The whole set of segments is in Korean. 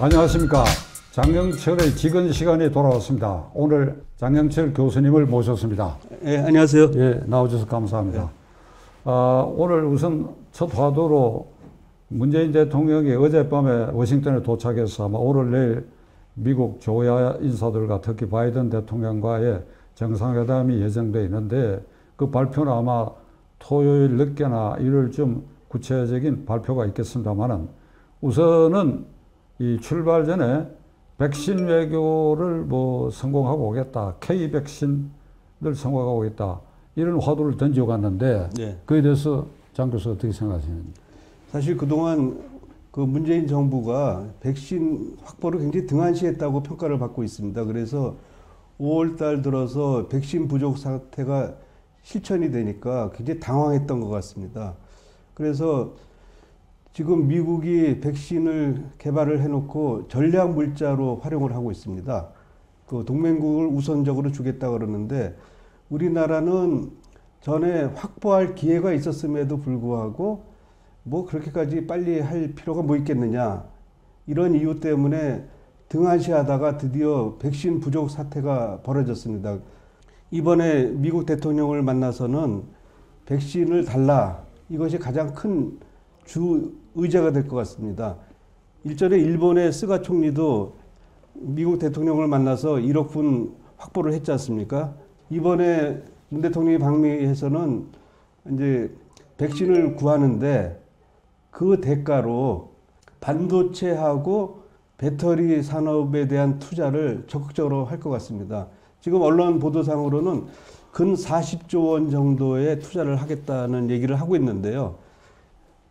안녕하십니까. 장영철의 지근 시간이 돌아왔습니다. 오늘 장영철 교수님을 모셨습니다. 예, 안녕하세요. 예, 나와주셔서 감사합니다. 오늘 우선 첫 화두로 문재인 대통령이 어젯밤에 워싱턴에 도착해서 아마 오늘 내일 미국 조야 인사들과 특히 바이든 대통령과의 정상회담이 예정되어 있는데 그 발표는 아마 토요일 늦게나 일요일쯤 구체적인 발표가 있겠습니다만은 우선은 이 출발 전에 백신 외교를 성공하고 오겠다. K 백신을 성공하고 오겠다. 이런 화두를 던지고 갔는데 네. 그에 대해서 장 교수 어떻게 생각하시는지? 사실 그동안 그 문재인 정부가 백신 확보를 굉장히 등한시했다고 평가를 받고 있습니다. 그래서 5월 달 들어서 백신 부족 사태가 실천이 되니까 굉장히 당황했던 것 같습니다. 그래서 지금 미국이 백신을 개발을 해놓고 전략 물자로 활용을 하고 있습니다. 그 동맹국을 우선적으로 주겠다 그러는데 우리나라는 전에 확보할 기회가 있었음에도 불구하고 그렇게까지 빨리 할 필요가 뭐 있겠느냐, 이런 이유 때문에 등한시하다가 드디어 백신 부족 사태가 벌어졌습니다. 이번에 미국 대통령을 만나서는 백신을 달라, 이것이 가장 큰 주 의제가 될 것 같습니다. 일전에 일본의 스가 총리도 미국 대통령을 만나서 1억 분 확보를 했지 않습니까? 이번에 문 대통령이 방미해서는 이제 백신을 구하는데 그 대가로 반도체하고 배터리 산업에 대한 투자를 적극적으로 할 것 같습니다. 지금 언론 보도상으로는 근 40조 원 정도의 투자를 하겠다는 얘기를 하고 있는데요.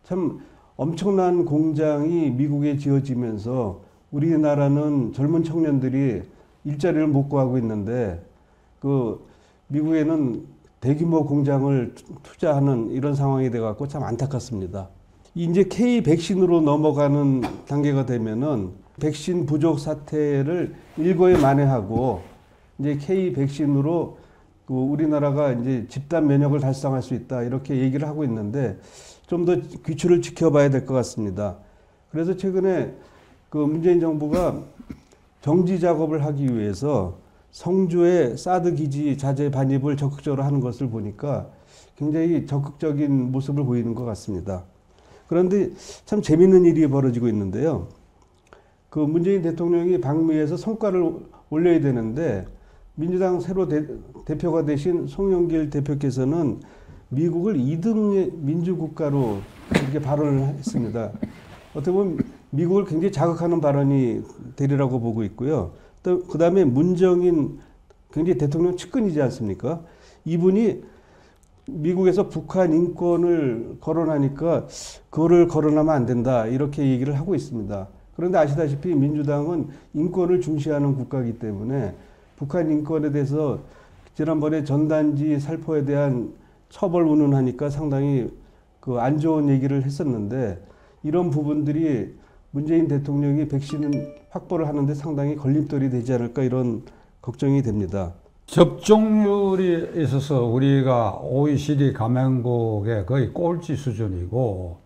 참 엄청난 공장이 미국에 지어지면서 우리나라는 젊은 청년들이 일자리를 못 구하고 있는데 그 미국에는 대규모 공장을 투자하는 이런 상황이 돼갖고 참 안타깝습니다. 이제 K 백신으로 넘어가는 단계가 되면은 백신 부족 사태를 일거에 만회하고 이제 K 백신으로 그 우리나라가 이제 집단 면역을 달성할 수 있다, 이렇게 얘기를 하고 있는데 좀 더 귀추를 지켜봐야 될 것 같습니다. 그래서 최근에 그 문재인 정부가 정지 작업을 하기 위해서 성주의 사드 기지 자재 반입을 적극적으로 하는 것을 보니까 굉장히 적극적인 모습을 보이는 것 같습니다. 그런데 참 재밌는 일이 벌어지고 있는데요. 그 문재인 대통령이 방미에서 성과를 올려야 되는데 민주당 새로 대표가 되신 송영길 대표께서는 미국을 2등의 민주국가로 이렇게 발언을 했습니다. 어떻게 보면 미국을 굉장히 자극하는 발언이 되리라고 보고 있고요. 또 그 다음에 문정인 굉장히 대통령 측근이지 않습니까? 이분이 미국에서 북한 인권을 거론하니까 그거를 거론하면 안 된다, 이렇게 얘기를 하고 있습니다. 그런데 아시다시피 민주당은 인권을 중시하는 국가이기 때문에 북한 인권에 대해서 지난번에 전단지 살포에 대한 처벌 운운하니까 상당히 그 안 좋은 얘기를 했었는데 이런 부분들이 문재인 대통령이 백신 확보를 하는데 상당히 걸림돌이 되지 않을까, 이런 걱정이 됩니다. 접종률이 있어서 우리가 OECD 가맹국의 거의 꼴찌 수준이고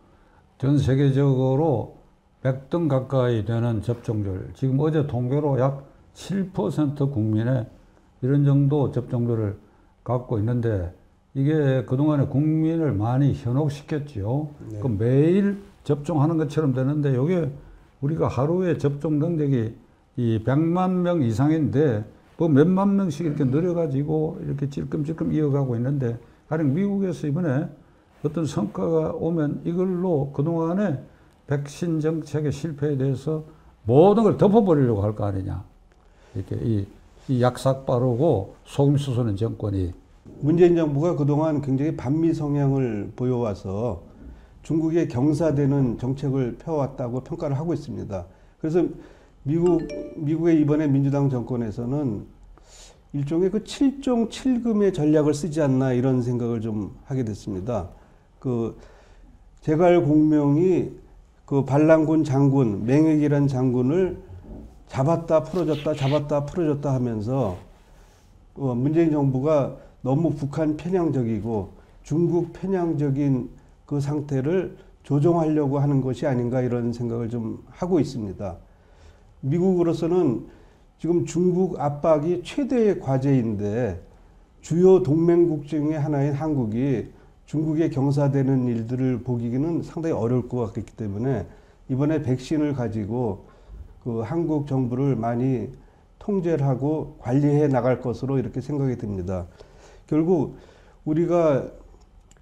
전 세계적으로 100등 가까이 되는 접종률, 지금 어제 통계로 약 7% 국민의 이런 정도 접종률을 갖고 있는데 이게 그동안에 국민을 많이 현혹시켰죠. 네. 그 매일 접종하는 것처럼 되는데 이게 우리가 하루에 접종 능력이 이 100만 명 이상인데 뭐 몇만 명씩 이렇게 늘어가지고 이렇게 찔끔찔끔 이어가고 있는데 가령 미국에서 이번에 어떤 성과가 오면 이걸로 그동안에 백신 정책의 실패에 대해서 모든 걸 덮어버리려고 할 거 아니냐. 이렇게 이 약삭 빠르고 속임 수수는 정권이. 문재인 정부가 그동안 굉장히 반미 성향을 보여와서 중국에 경사되는 정책을 펴왔다고 평가를 하고 있습니다. 그래서 미국의 이번에 민주당 정권에서는 일종의 그 7종 7금의 전략을 쓰지 않나, 이런 생각을 좀 하게 됐습니다. 그 제갈 공명이 그 반란군 장군, 맹획이란 장군을 잡았다 풀어줬다 하면서 문재인 정부가 너무 북한 편향적이고 중국 편향적인 그 상태를 조정하려고 하는 것이 아닌가, 이런 생각을 좀 하고 있습니다. 미국으로서는 지금 중국 압박이 최대의 과제인데 주요 동맹국 중에 하나인 한국이 중국에 경사되는 일들을 보기는 상당히 어려울 것 같기 때문에 이번에 백신을 가지고 그 한국 정부를 많이 통제를 하고 관리해 나갈 것으로 이렇게 생각이 듭니다. 결국 우리가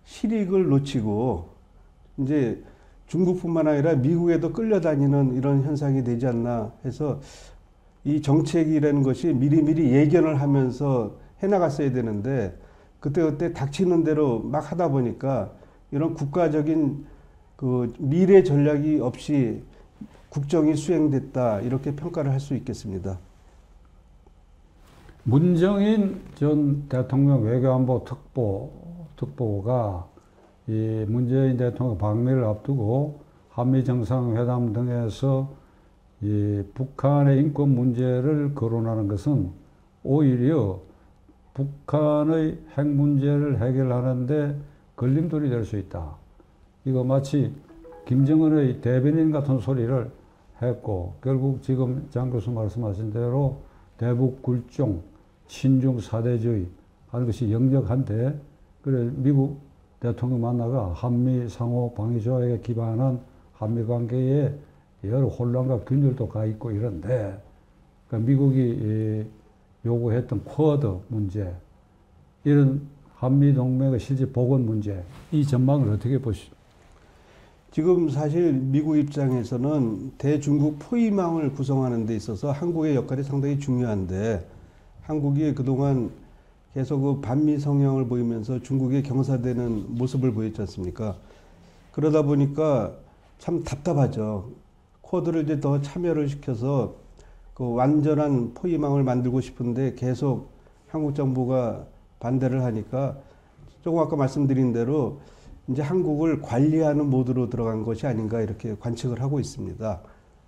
실익을 놓치고 이제 중국뿐만 아니라 미국에도 끌려다니는 이런 현상이 되지 않나 해서 이 정책이라는 것이 미리미리 예견을 하면서 해나갔어야 되는데 그때 닥치는 대로 막 하다 보니까 이런 국가적인 그 미래 전략이 없이 국정이 수행됐다 이렇게 평가를 할 수 있겠습니다. 문정인 전 대통령 외교안보 특보가 이 문재인 대통령 방미를 앞두고 한미 정상회담 등에서 이 북한의 인권 문제를 거론하는 것은 오히려 북한의 핵 문제를 해결하는데 걸림돌이 될 수 있다. 이거 마치 김정은의 대변인 같은 소리를 했고 결국 지금 장 교수 말씀하신 대로 대북 굴종, 친중 사대주의 하는 것이 역력한데 그래 미국 대통령 만나가 한미 상호 방위 조약에 기반한 한미 관계에 여러 혼란과 균열도 가 있고 이런데 그러니까 미국이 요구했던 쿼드 문제 이런 한미 동맹의 실제 복원 문제 이 전망을 어떻게 보십니까? 지금 사실 미국 입장에서는 대중국 포위망을 구성하는 데 있어서 한국의 역할이 상당히 중요한데 한국이 그동안 계속 그 반미 성향을 보이면서 중국에 경사되는 모습을 보였지 않습니까? 그러다 보니까 참 답답하죠. 쿼드를 이제 더 참여를 시켜서 그 완전한 포위망을 만들고 싶은데 계속 한국 정부가 반대를 하니까 조금 아까 말씀드린 대로 이제 한국을 관리하는 모드로 들어간 것이 아닌가 이렇게 관측을 하고 있습니다.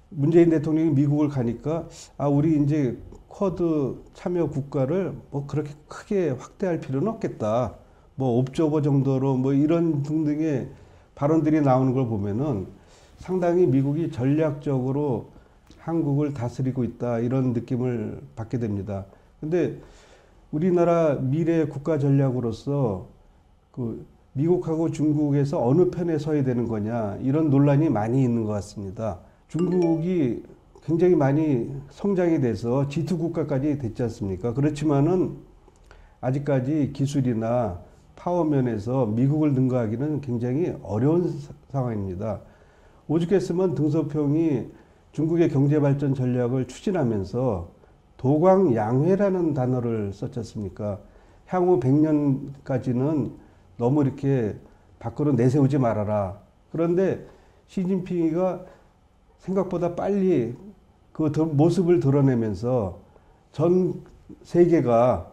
문재인 대통령이 미국을 가니까 우리 이제 쿼드 참여 국가를 뭐 그렇게 크게 확대할 필요는 없겠다. 뭐 옵저버 정도로 뭐 이런 등등의 발언들이 나오는 걸 보면은 상당히 미국이 전략적으로 한국을 다스리고 있다 이런 느낌을 받게 됩니다. 근데 우리나라 미래 국가 전략으로서 그 미국하고 중국에서 어느 편에 서야 되는 거냐 이런 논란이 많이 있는 것 같습니다. 중국이 굉장히 많이 성장이 돼서 G2 국가까지 됐지 않습니까? 그렇지만은 아직까지 기술이나 파워 면에서 미국을 능가하기는 굉장히 어려운 상황입니다. 오죽했으면 등소평이 중국의 경제발전 전략을 추진하면서 도광양회라는 단어를 썼지 않습니까? 향후 100년까지는 너무 이렇게 밖으로 내세우지 말아라. 그런데 시진핑이가 생각보다 빨리 그 모습을 드러내면서 전 세계가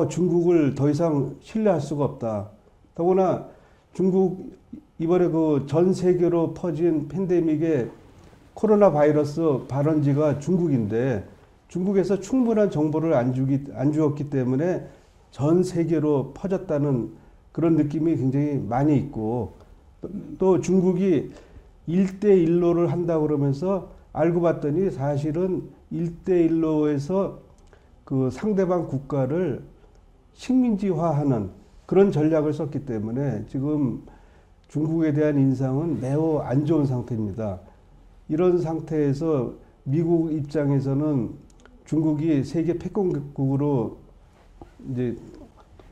중국을 더 이상 신뢰할 수가 없다. 더구나 중국 이번에 그 전 세계로 퍼진 팬데믹의 코로나 바이러스 발원지가 중국인데 중국에서 충분한 정보를 안 주었기 때문에 전 세계로 퍼졌다는 그런 느낌이 굉장히 많이 있고 또 중국이 1대1로를 한다 그러면서 알고 봤더니 사실은 1대1로에서 그 상대방 국가를 식민지화하는 그런 전략을 썼기 때문에 지금 중국에 대한 인상은 매우 안 좋은 상태입니다. 이런 상태에서 미국 입장에서는 중국이 세계 패권국으로 이제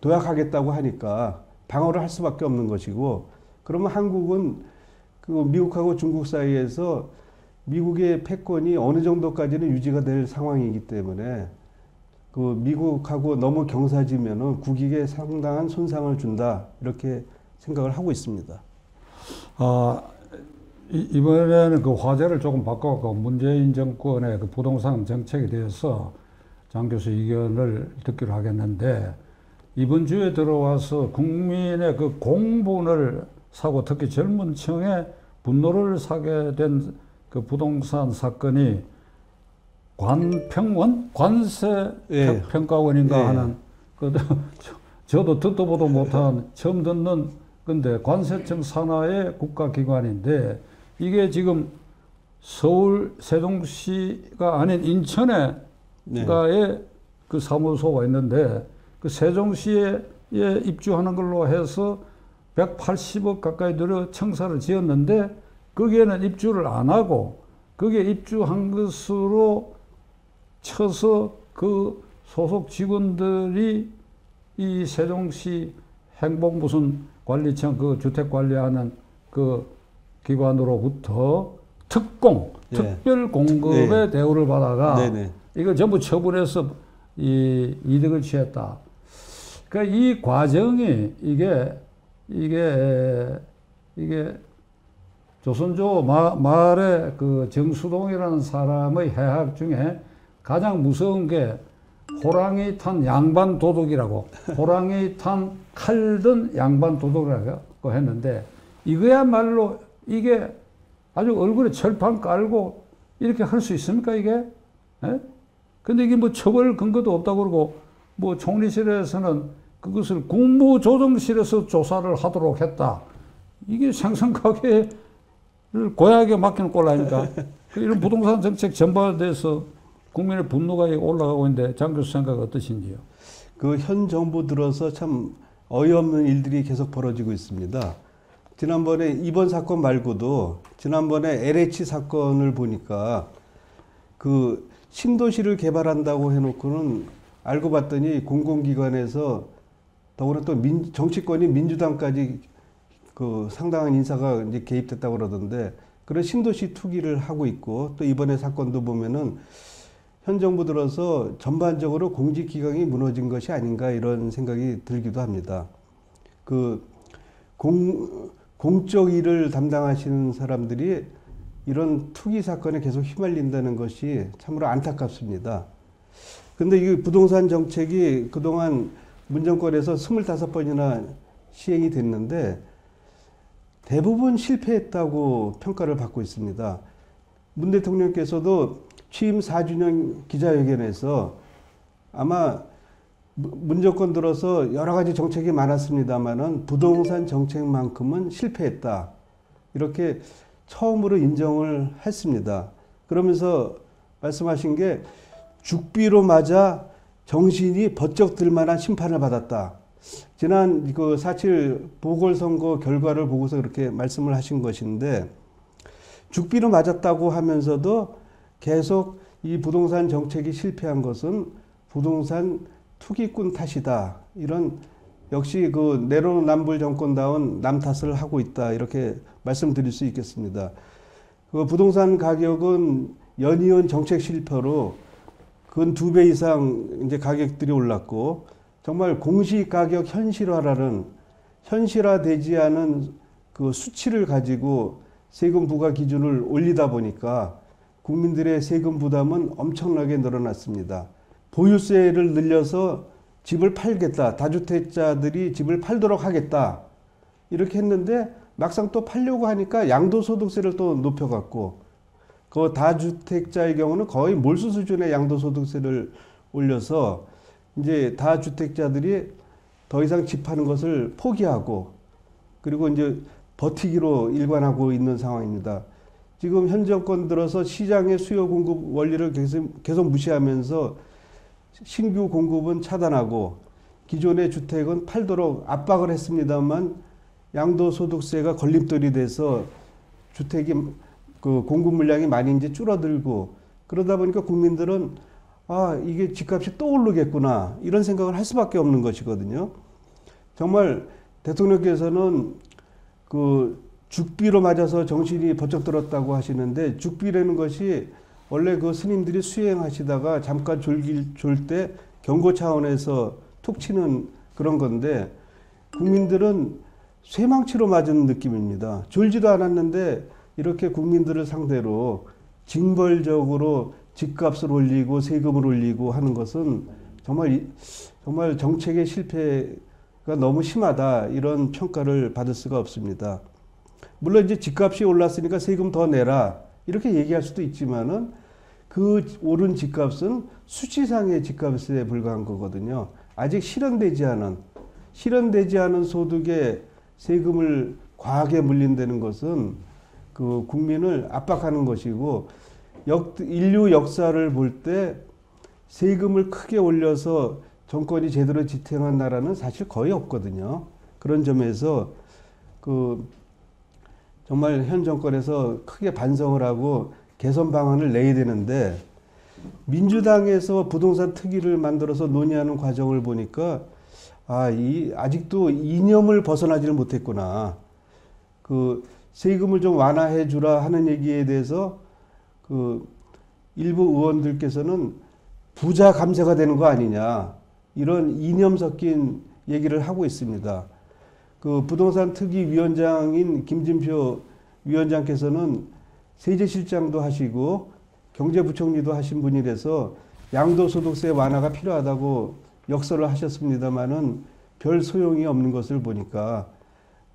도약하겠다고 하니까 방어를 할 수밖에 없는 것이고 그러면 한국은 그 미국하고 중국 사이에서 미국의 패권이 어느 정도까지는 유지가 될 상황이기 때문에 그 미국하고 너무 경사지면은 국익에 상당한 손상을 준다 이렇게 생각을 하고 있습니다. 이번에는 그 화제를 조금 바꿔갖고 문재인 정권의 그 부동산 정책에 대해서 장 교수 의견을 듣기로 하겠는데 이번 주에 들어와서 국민의 그 공분을 사고 특히 젊은 층의 분노를 사게 된 그 부동산 사건이 관평원? 관세 예. 평가원인가 예. 하는 저도 듣도 보도 못한 처음 듣는 건데 관세청 산하의 국가기관인데 이게 지금 서울 세종시가 아닌 인천에 네. 가에 그 사무소가 있는데 그 세종시에 입주하는 걸로 해서 180억 가까이 들여 청사를 지었는데 거기에는 입주를 안 하고 거기에 입주한 것으로 쳐서 그 소속 직원들이 이 세종시 행복 무슨 관리청 그 주택 관리하는 그 기관으로부터 특공, 예. 특별 공급의 네. 대우를 받아가 네네. 이걸 전부 처분해서 이 이득을 취했다. 그러니까 이 과정이 이게 조선조 말에 그 정수동이라는 사람의 해학 중에 가장 무서운 게 호랑이 탄 양반 도둑이라고 호랑이 탄 칼 든 양반 도둑이라고 했는데 이거야말로 이게 아주 얼굴에 철판 깔고 이렇게 할 수 있습니까 이게? 예? 근데 이게 뭐 처벌 근거도 없다고 그러고 뭐 총리실에서는 그것을 국무조정실에서 조사를 하도록 했다. 이게 생선가게를 고약하게 맡기는 꼴 아닙니까? 이런 부동산 정책 전반에 대해서 국민의 분노가 올라가고 있는데 장 교수 생각 어떠신지요? 그 현 정부 들어서 참 어이없는 일들이 계속 벌어지고 있습니다. 지난번에 이번 사건 말고도 지난번에 LH 사건을 보니까 그 신도시를 개발한다고 해놓고는 알고 봤더니 공공기관에서 더구나 또 정치권이 민주당까지 그 상당한 인사가 이제 개입됐다고 그러던데 그런 신도시 투기를 하고 있고 또 이번에 사건도 보면은 현 정부 들어서 전반적으로 공직기강이 무너진 것이 아닌가 이런 생각이 들기도 합니다. 그 공적 일을 담당하시는 사람들이 이런 투기 사건에 계속 휘말린다는 것이 참으로 안타깝습니다. 근데 이 부동산 정책이 그동안 문정권에서 25번이나 시행이 됐는데 대부분 실패했다고 평가를 받고 있습니다. 문 대통령께서도 취임 4주년 기자회견에서 아마 문정권 들어서 여러 가지 정책이 많았습니다만은 부동산 정책만큼은 실패했다. 이렇게 처음으로 인정을 했습니다. 그러면서 말씀하신 게 죽비로 맞아 정신이 번쩍 들 만한 심판을 받았다. 지난 그 4.7 보궐선거 결과를 보고서 그렇게 말씀을 하신 것인데 죽비로 맞았다고 하면서도 계속 이 부동산 정책이 실패한 것은 부동산 투기꾼 탓이다. 이런 역시 그 내로남불 정권다운 남 탓을 하고 있다. 이렇게 말씀드릴 수 있겠습니다. 그 부동산 가격은 연이은 정책 실패로 근 2배 이상 이제 가격들이 올랐고 정말 공시가격 현실화라는 현실화되지 않은 그 수치를 가지고 세금 부과 기준을 올리다 보니까 국민들의 세금 부담은 엄청나게 늘어났습니다. 보유세를 늘려서 집을 팔겠다. 다주택자들이 집을 팔도록 하겠다. 이렇게 했는데 막상 또 팔려고 하니까 양도소득세를 또 높여갖고 그 다주택자의 경우는 거의 몰수 수준의 양도소득세를 올려서 이제 다주택자들이 더 이상 집 파는 것을 포기하고 그리고 이제 버티기로 일관하고 있는 상황입니다. 지금 현 정권 들어서 시장의 수요 공급 원리를 계속 무시하면서 신규 공급은 차단하고 기존의 주택은 팔도록 압박을 했습니다만 양도소득세가 걸림돌이 돼서 주택이 그 공급 물량이 많이 이제 줄어들고 그러다 보니까 국민들은 아, 이게 집값이 또 오르겠구나 이런 생각을 할 수밖에 없는 것이거든요. 정말 대통령께서는 그 죽비로 맞아서 정신이 번쩍 들었다고 하시는데 죽비라는 것이 원래 그 스님들이 수행하시다가 잠깐 졸 때 경고 차원에서 툭 치는 그런 건데 국민들은 쇠망치로 맞은 느낌입니다. 졸지도 않았는데 이렇게 국민들을 상대로 징벌적으로 집값을 올리고 세금을 올리고 하는 것은 정말 정책의 실패가 너무 심하다 이런 평가를 받을 수가 없습니다. 물론 이제 집값이 올랐으니까 세금 더 내라 이렇게 얘기할 수도 있지만은 그 오른 집값은 수치상의 집값에 불과한 거거든요. 아직 실현되지 않은 소득에 세금을 과하게 물린다는 것은 그 국민을 압박하는 것이고 인류 역사를 볼 때 세금을 크게 올려서 정권이 제대로 지탱한 나라는 사실 거의 없거든요. 그런 점에서 그 정말 현 정권에서 크게 반성을 하고 개선 방안을 내야 되는데 민주당에서 부동산 특위를 만들어서 논의하는 과정을 보니까 아직도 이념을 벗어나지를 못했구나. 그 세금을 좀 완화해 주라 하는 얘기에 대해서 그 일부 의원들께서는 부자 감세가 되는 거 아니냐 이런 이념 섞인 얘기를 하고 있습니다. 그 부동산 특위 위원장인 김진표 위원장께서는 세제실장도 하시고 경제부총리도 하신 분이라서 양도소득세 완화가 필요하다고 역설을 하셨습니다마는 별 소용이 없는 것을 보니까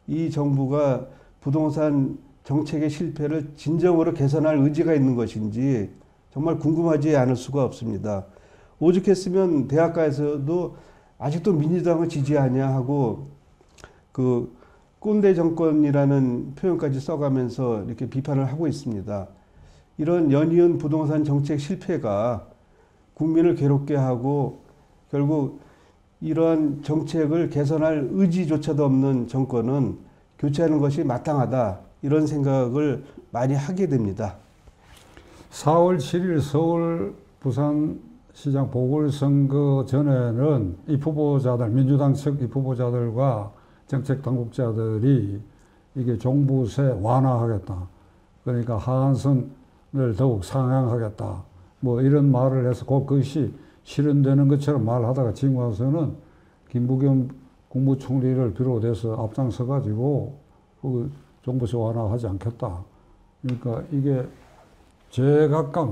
이 정부가 부동산 정책의 실패를 진정으로 개선할 의지가 있는 것인지 정말 궁금하지 않을 수가 없습니다. 오죽했으면 대학가에서도 아직도 민주당을 지지하냐 하고 그 꼰대 정권이라는 표현까지 써가면서 이렇게 비판을 하고 있습니다. 이런 연이은 부동산 정책 실패가 국민을 괴롭게 하고 결국 이러한 정책을 개선할 의지조차도 없는 정권은 교체하는 것이 마땅하다 이런 생각을 많이 하게 됩니다. 4월 7일 서울 부산시장 보궐선거 전에는 입후보자들, 민주당 측 입후보자들과 정책 당국자들이 이게 종부세 완화하겠다. 그러니까 하한선을 더욱 상향하겠다. 뭐 이런 말을 해서 꼭 그것이 실현되는 것처럼 말하다가 지금 와서는 김부겸 국무총리를 비롯해서 앞장서 가지고 그 종부세 완화하지 않겠다. 그러니까 이게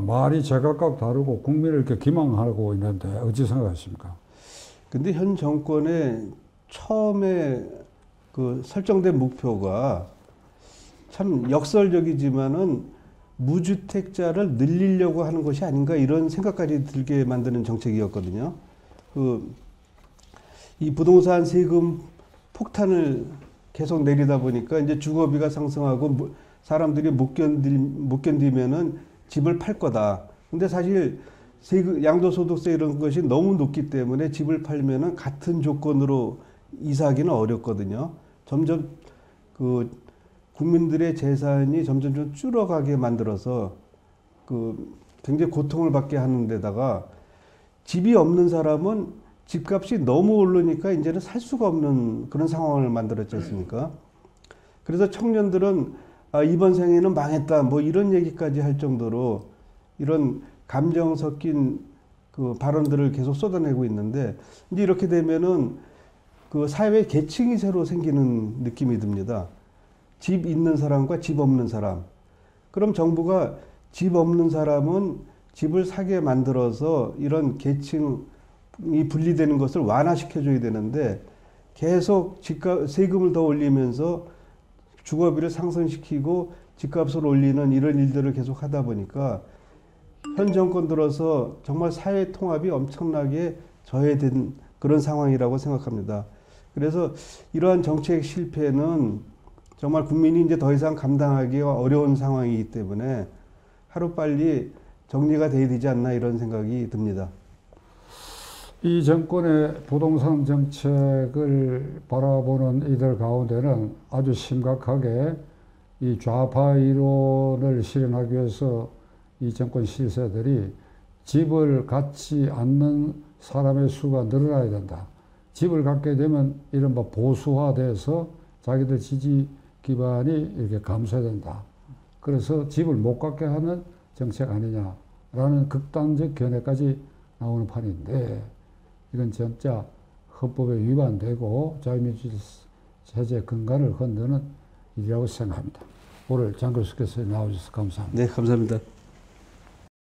말이 제각각 다르고 국민을 이렇게 기망하고 있는데 어찌 생각하십니까? 근데 현 정권의 처음에 그 설정된 목표가 참 역설적이지만은 무주택자를 늘리려고 하는 것이 아닌가 이런 생각까지 들게 만드는 정책이었거든요. 이 부동산 세금 폭탄을 계속 내리다 보니까 이제 주거비가 상승하고 사람들이 못 견디면은 집을 팔 거다. 근데 사실 양도소득세 이런 것이 너무 높기 때문에 집을 팔면은 같은 조건으로 이사하기는 어렵거든요. 점점 그 국민들의 재산이 점점 좀 줄어가게 만들어서 그 굉장히 고통을 받게 하는 데다가 집이 없는 사람은 집값이 너무 오르니까 이제는 살 수가 없는 그런 상황을 만들었지 않습니까? 그래서 청년들은 이번 생에는 망했다 뭐 이런 얘기까지 할 정도로 이런 감정 섞인 그 발언들을 계속 쏟아내고 있는데 이제 이렇게 되면은 그 사회 계층이 새로 생기는 느낌이 듭니다. 집 있는 사람과 집 없는 사람. 그럼 정부가 집 없는 사람은 집을 사게 만들어서 이런 계층이 분리되는 것을 완화시켜줘야 되는데 계속 세금을 더 올리면서 주거비를 상승시키고 집값을 올리는 이런 일들을 계속 하다 보니까 현 정권 들어서 정말 사회 통합이 엄청나게 저해된 그런 상황이라고 생각합니다. 그래서 이러한 정책 실패는 정말 국민이 이제 더 이상 감당하기가 어려운 상황이기 때문에 하루빨리 정리가 돼야 되지 않나 이런 생각이 듭니다. 이 정권의 부동산 정책을 바라보는 이들 가운데는 아주 심각하게 이 좌파 이론을 실현하기 위해서 이 정권 실세들이 집을 갖지 않는 사람의 수가 늘어나야 된다. 집을 갖게 되면 이른바 보수화돼서 자기들 지지 기반이 이렇게 감소된다. 그래서 집을 못 갖게 하는 정책 아니냐라는 극단적 견해까지 나오는 판인데 이건 진짜 헌법에 위반되고 자유민주주의 체제 근간을 흔드는 일이라고 생각합니다. 오늘 장 교수께서 나와주셔서 감사합니다. 네, 감사합니다.